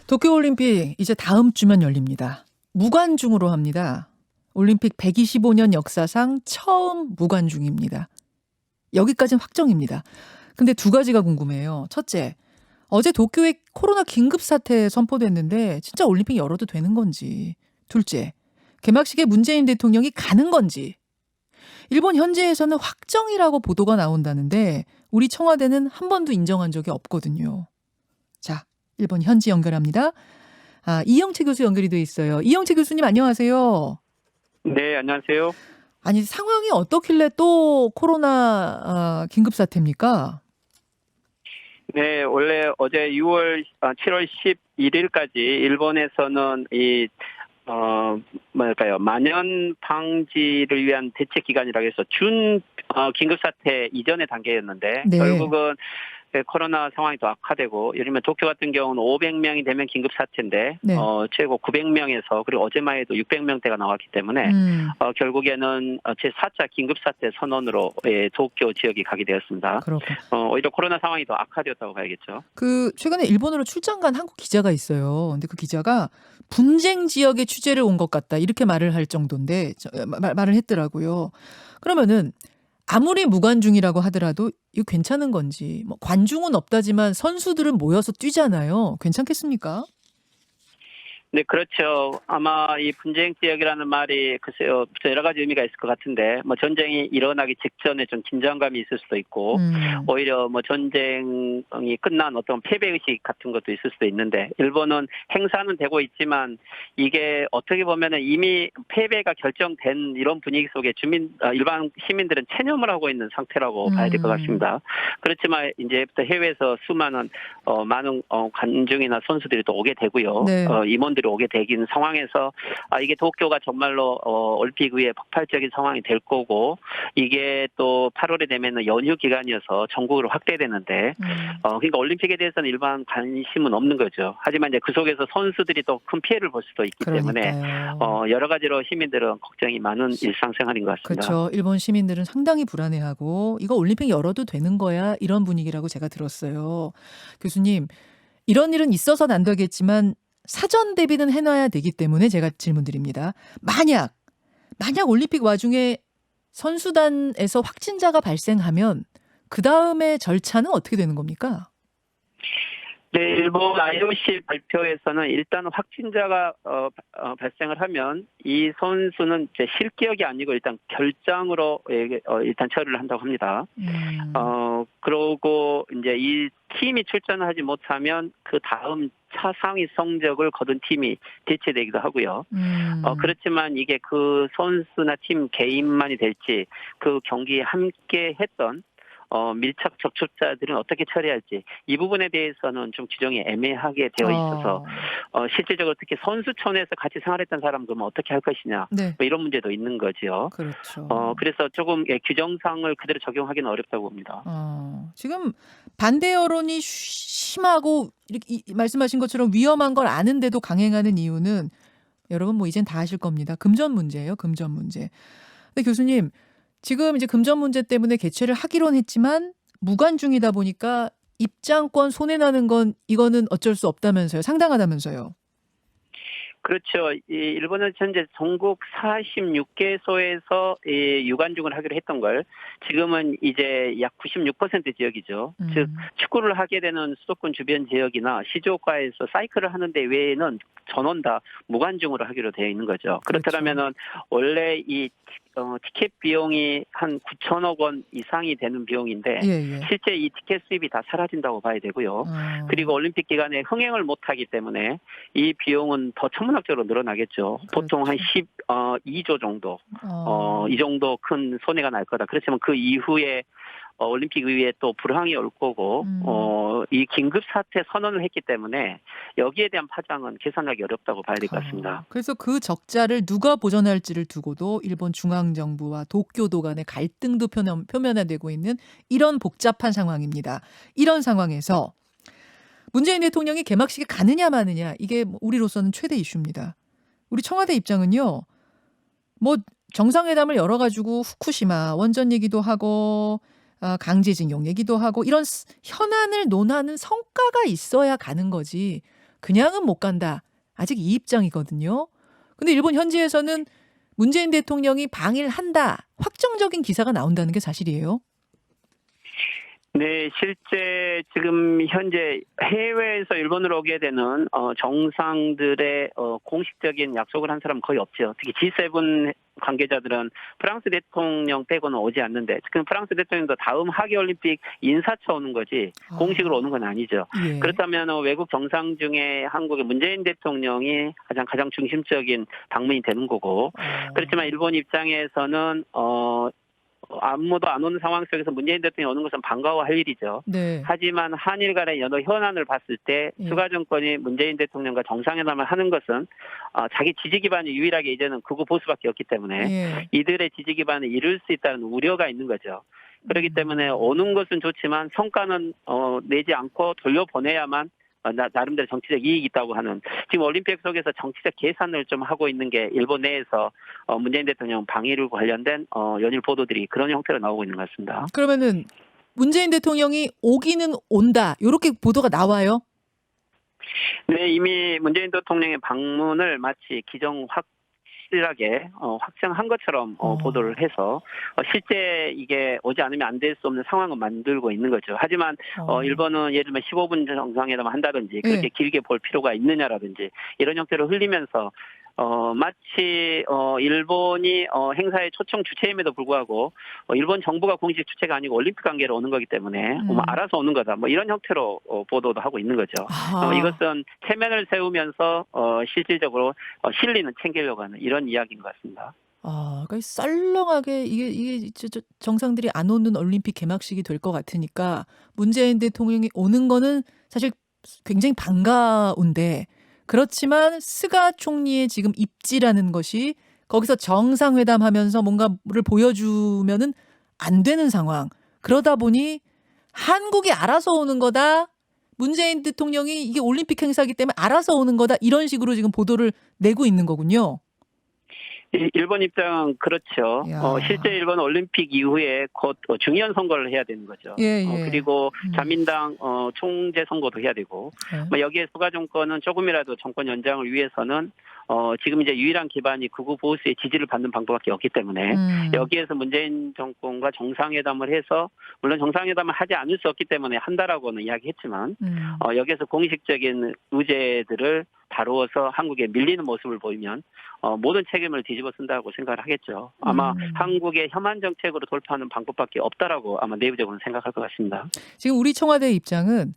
도쿄올림픽 이제 다음 주면 열립니다. 무관중으로 합니다. 올림픽 125년 역사상 처음 무관중입니다. 여기까지는 확정입니다. 근데 두 가지가 궁금해요. 첫째, 어제 도쿄에 코로나 긴급 사태 선포됐는데 진짜 올림픽 열어도 되는 건지. 둘째, 개막식에 문재인 대통령이 가는 건지. 일본 현지에서는 확정이라고 보도가 나온다는데 우리 청와대는 한 번도 인정한 적이 없거든요. 자, 일본 현지 연결합니다. 이영채 교수 연결이 돼 있어요. 이영채 교수님 안녕하세요. 네, 안녕하세요. 아니 상황이 어떻길래 또 코로나 긴급 사태입니까? 네, 원래 어제 7월 11일까지 일본에서는 만연 방지를 위한 대책 기간이라고 해서 긴급 사태 이전의 단계였는데 네. 결국은 코로나 상황이 더 악화되고, 예를 들면 도쿄 같은 경우는 500명이 되면 긴급 사태인데 네. 최고 900명에서 그리고 어제만 해도 600명대가 나왔기 때문에 결국에는 제4차 긴급 사태 선언으로 도쿄 지역이 가게 되었습니다. 그렇고. 오히려 코로나 상황이 더 악화되었다고 봐야겠죠. 최근에 일본으로 출장 간 한국 기자가 있어요. 근데 그 기자가 분쟁 지역에 취재를 온 것 같다 이렇게 말을 할 정도인데 말을 했더라고요. 그러면은 아무리 무관중이라고 하더라도 이거 괜찮은 건지. 뭐 관중은 없다지만 선수들은 모여서 뛰잖아요. 괜찮겠습니까? 네, 그렇죠. 아마 이 분쟁 지역이라는 말이 글쎄요, 여러 가지 의미가 있을 것 같은데, 뭐 전쟁이 일어나기 직전에 좀 긴장감이 있을 수도 있고, 오히려 뭐 전쟁이 끝난 어떤 패배의식 같은 것도 있을 수도 있는데, 일본은 행사는 되고 있지만 이게 어떻게 보면은 이미 패배가 결정된 이런 분위기 속에 일반 시민들은 체념을 하고 있는 상태라고 봐야 될 것 같습니다. 그렇지만 이제부터 해외에서 수많은 많은 관중이나 선수들이 또 오게 되고요. 네. 임원들이 오게 되긴 상황에서 이게 도쿄가 정말로 올림픽 위에 폭발적인 상황이 될 거고, 이게 또 8월에 되면은 연휴 기간이어서 전국으로 확대되는데 그러니까 올림픽에 대해서는 일반 관심은 없는 거죠. 하지만 이제 그 속에서 선수들이 또 큰 피해를 볼 수도 있기 때문에 여러 가지로 시민들은 걱정이 많은 일상생활인 것 같습니다. 그렇죠. 일본 시민들은 상당히 불안해하고 이거 올림픽 열어도 되는 거야 이런 분위기라고 제가 들었어요. 교수님, 이런 일은 있어서는 안 되겠지만 사전 대비는 해놔야 되기 때문에 제가 질문드립니다. 만약 올림픽 와중에 선수단에서 확진자가 발생하면 그 다음에 절차는 어떻게 되는 겁니까? 네, 일본 IOC 발표에서는 일단 확진자가 발생을 하면 이 선수는 이제 실기역이 아니고 일단 결장으로 일단 처리를 한다고 합니다. 그러고 이제 이 팀이 출전을 하지 못하면 그 다음 차상위 성적을 거둔 팀이 대체되기도 하고요. 그렇지만 이게 그 선수나 팀 개인만이 될지, 그 경기에 함께 했던 밀착 접촉자들은 어떻게 처리할지, 이 부분에 대해서는 좀 규정이 애매하게 되어 있어서 실질적으로 특히 선수촌에서 같이 생활했던 사람들은 어떻게 할 것이냐, 네. 뭐 이런 문제도 있는 거죠. 그렇죠. 그래서 조금 규정상을 그대로 적용하기는 어렵다고 봅니다. 지금 반대 여론이 심하고 이렇게 말씀하신 것처럼 위험한 걸 아는데도 강행하는 이유는 여러분 뭐 이젠 다 아실 겁니다. 금전 문제예요. 금전 문제. 근데 교수님, 지금 이제 금전 문제 때문에 개최를 하기로는 했지만 무관중이다 보니까 입장권 손해나는 건 이거는 어쩔 수 없다면서요. 상당하다면서요. 그렇죠. 일본은 현재 전국 46개소에서 유관중을 하기로 했던 걸 지금은 이제 약 96% 지역이죠. 즉 축구를 하게 되는 수도권 주변 지역이나 시조가에서 사이클을 하는 데 외에는 전원 다 무관중으로 하기로 되어 있는 거죠. 그렇다면은 원래 이 티켓 비용이 한 9천억 원 이상이 되는 비용인데 실제 이 티켓 수입이 다 사라진다고 봐야 되고요. 그리고 올림픽 기간에 흥행을 못하기 때문에 이 비용은 더 천문학적으로 늘어나겠죠. 보통 한 12조 정도, 이 정도 큰 손해가 날 거다. 그렇지만 그 이후에 올림픽 위에 또 불황이 올 거고, 이 긴급 사태 선언을 했기 때문에 여기에 대한 파장은 계산하기 어렵다고 봐야 될 것 같습니다. 그래서 그 적자를 누가 보전할지를 두고도 일본 중앙정부와 도쿄도 간의 갈등도 표면화되고 있는 이런 복잡한 상황입니다. 이런 상황에서 문재인 대통령이 개막식에 가느냐 마느냐, 이게 우리로서는 최대 이슈입니다. 우리 청와대 입장은요, 뭐 정상회담을 열어가지고 후쿠시마 원전 얘기도 하고 강제징용 얘기도 하고 이런 현안을 논하는 성과가 있어야 가는 거지. 그냥은 못 간다. 아직 이 입장이거든요. 근데 일본 현지에서는 문재인 대통령이 방일한다. 확정적인 기사가 나온다는 게 사실이에요. 네, 실제 지금 현재 해외에서 일본으로 오게 되는 정상들의 공식적인 약속을 한 사람은 거의 없죠. 특히 G7 관계자들은 프랑스 대통령 빼고는 오지 않는데 지금 프랑스 대통령도 다음 하계올림픽 인사차 오는 거지 공식으로 오는 건 아니죠. 예. 그렇다면 외국 정상 중에 한국의 문재인 대통령이 가장 중심적인 방문이 되는 거고 그렇지만 일본 입장에서는 아무도 안 오는 상황 속에서 문재인 대통령이 오는 것은 반가워할 일이죠. 네. 하지만 한일 간의 여러 현안을 봤을 때 예. 수가 정권이 문재인 대통령과 정상회담을 하는 것은 자기 지지 기반이 유일하게 이제는 극우 보수밖에 없기 때문에 예. 이들의 지지 기반을 잃을 수 있다는 우려가 있는 거죠. 그렇기 때문에 오는 것은 좋지만 성과는 내지 않고 돌려보내야만 나름대로 정치적 이익이 있다고 하는 지금 올림픽 속에서 정치적 계산을 좀 하고 있는 게 일본 내에서 문재인 대통령 방위를 관련된 연일 보도들이 그런 형태로 나오고 있는 것 같습니다. 그러면은 문재인 대통령이 오기는 온다. 이렇게 보도가 나와요? 네, 이미 문재인 대통령의 방문을 마치 확실하게 확정한 것처럼 보도를 해서 실제 이게 오지 않으면 안 될 수 없는 상황을 만들고 있는 거죠. 하지만 일본은 예를 들면 15분 정상회담을 한다든지 그렇게 예. 길게 볼 필요가 있느냐라든지 이런 형태로 흘리면서 마치 일본이 행사의 초청 주체임에도 불구하고 일본 정부가 공식 주체가 아니고 올림픽 관계로 오는 거기 때문에 알아서 오는 거다. 뭐 이런 형태로 보도도 하고 있는 거죠. 이것은 체면을 세우면서 실질적으로 실리는 챙기려고 하는 이런 이야기인 것 같습니다. 그러니까 썰렁하게 이게 정상들이 안 오는 올림픽 개막식이 될 것 같으니까 문재인 대통령이 오는 거는 사실 굉장히 반가운데 그렇지만 스가 총리의 지금 입지라는 것이 거기서 정상회담하면서 뭔가를 보여주면은 안 되는 상황. 그러다 보니 한국이 알아서 오는 거다. 문재인 대통령이 이게 올림픽 행사이기 때문에 알아서 오는 거다. 이런 식으로 지금 보도를 내고 있는 거군요. 일본 입장은 그렇죠. 야. 실제 일본 올림픽 이후에 곧 중의원 선거를 해야 되는 거죠. 예, 예. 그리고 자민당 총재 선거도 해야 되고 여기에 수가 정권은 조금이라도 정권 연장을 위해서는 지금 이제 유일한 기반이 극우 보수의 지지를 받는 방법밖에 없기 때문에 여기에서 문재인 정권과 정상회담을 해서 물론 정상회담을 하지 않을 수 없기 때문에 한다라고는 이야기했지만 여기에서 공식적인 의제들을 다루어서 한국에 밀리는 모습을 보이면 모든 책임을 뒤집어 쓴다고 생각을 하겠죠. 아마 한국의 혐한 정책으로 돌파하는 방법밖에 없다라고 아마 내부적으로는 생각할 것 같습니다. 지금 우리 청와대 입장은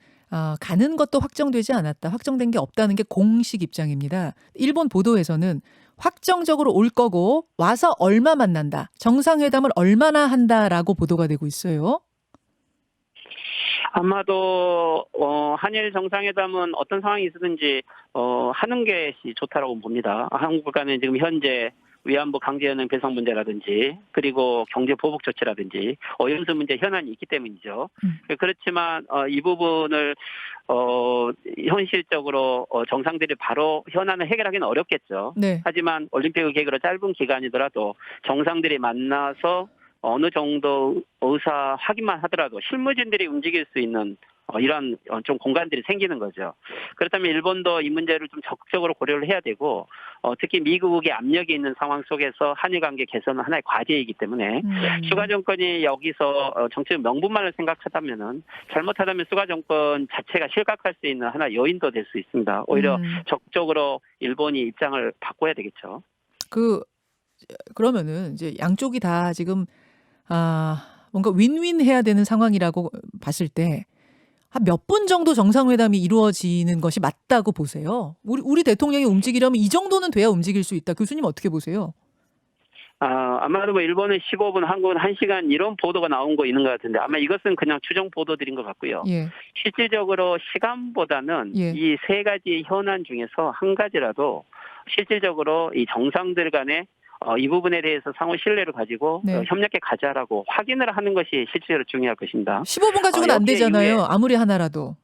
가는 것도 확정되지 않았다. 확정된 게 없다는 게 공식 입장입니다. 일본 보도에서는 확정적으로 올 거고 와서 얼마 만난다. 정상회담을 얼마나 한다라고 보도가 되고 있어요. 아마도 한일 정상회담은 어떤 상황이 있었든지 하는 것이 좋다라고 봅니다. 한국과는 지금 현재 위안부 강제연행 배상 문제라든지 그리고 경제 보복 조치라든지 오염수 문제 현안이 있기 때문이죠. 그렇지만 이 부분을 현실적으로 정상들이 바로 현안을 해결하기는 어렵겠죠. 네. 하지만 올림픽을 계기로 짧은 기간이더라도 정상들이 만나서 어느 정도 의사 확인만 하더라도 실무진들이 움직일 수 있는 이런 좀 공간들이 생기는 거죠. 그렇다면 일본도 이 문제를 좀 적극적으로 고려를 해야 되고 특히 미국의 압력이 있는 상황 속에서 한일 관계 개선은 하나의 과제이기 때문에 수가 정권이 여기서 정치적 명분만을 생각하다면은 잘못하다면 수가 정권 자체가 실각할 수 있는 하나의 요인도 될 수 있습니다. 오히려 적극적으로 일본이 입장을 바꿔야 되겠죠. 그러면은 이제 양쪽이 다 지금 뭔가 윈윈 해야 되는 상황이라고 봤을 때 한 몇 분 정도 정상회담이 이루어지는 것이 맞다고 보세요? 우리 대통령이 움직이려면 이 정도는 돼야 움직일 수 있다. 교수님 어떻게 보세요? 아마도 일본은 15분, 한국은 1시간 이런 보도가 나온 거 있는 것 같은데 아마 이것은 그냥 추정 보도들인 것 같고요. 예. 실질적으로 시간보다는 예. 이 세 가지 현안 중에서 한 가지라도 실질적으로 이 정상들 간에 이 부분에 대해서 상호 신뢰를 가지고 네. 협력해 가자라고 확인을 하는 것이 실제로 중요할 것입니다. 15분 가지고는 안 여기에 되잖아요. 이후에 아무리 하나라도.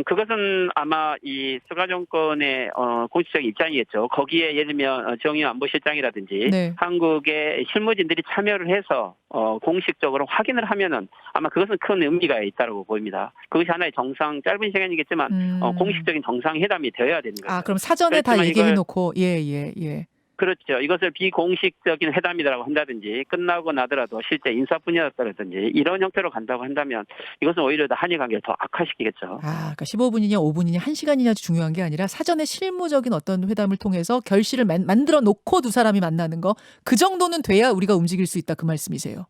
그것은 아마 이 스가 정권의 공식적인 입장이겠죠. 거기에 예를 들면 정의용 안보실장이라든지 네. 한국의 실무진들이 참여를 해서 공식적으로 확인을 하면은 아마 그것은 큰 의미가 있다고 보입니다. 그것이 하나의 짧은 시간이겠지만 공식적인 정상회담이 되어야 되는 거죠. 아, 그럼 사전에 다 그렇지만 얘기해 이걸 놓고 예. 그렇죠. 이것을 비공식적인 회담이라고 한다든지 끝나고 나더라도 실제 인사 분야였다든지 이런 형태로 간다고 한다면 이것은 오히려 더 한일 관계를 더 악화시키겠죠. 아, 그러니까 15분이냐 5분이냐 1시간이냐 중요한 게 아니라 사전에 실무적인 어떤 회담을 통해서 결실을 만들어 놓고 두 사람이 만나는 거 그 정도는 돼야 우리가 움직일 수 있다 그 말씀이세요.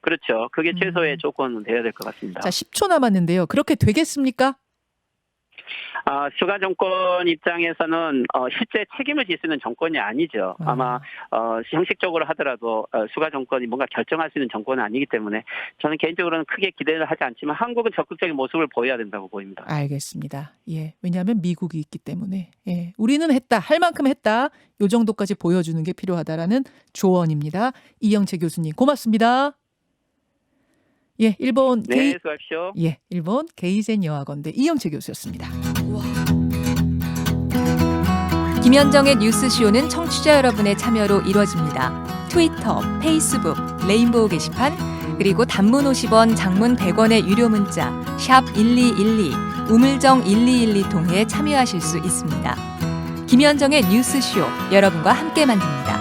그렇죠. 그게 최소의 조건은 돼야 될 것 같습니다. 자, 10초 남았는데요. 그렇게 되겠습니까? 스가 정권 입장에서는 실제 책임을 질 수 있는 정권이 아니죠. 아마 형식적으로 하더라도 스가 정권이 뭔가 결정할 수 있는 정권은 아니기 때문에 저는 개인적으로는 크게 기대를 하지 않지만 한국은 적극적인 모습을 보여야 된다고 보입니다. 알겠습니다. 예. 왜냐하면 미국이 있기 때문에. 예. 우리는 했다. 할 만큼 했다. 요 정도까지 보여주는 게 필요하다라는 조언입니다. 이영채 교수님 고맙습니다. 예, 일본 네, 수고하십시오. 일본 게이센 여학원대 이영채 교수였습니다. 김현정의 뉴스쇼는 청취자 여러분의 참여로 이루어집니다. 트위터, 페이스북, 레인보우 게시판, 그리고 단문 50원, 장문 100원의 유료 문자 샵 1212, 우물정 1212 통해 참여하실 수 있습니다. 김현정의 뉴스쇼, 여러분과 함께 만듭니다.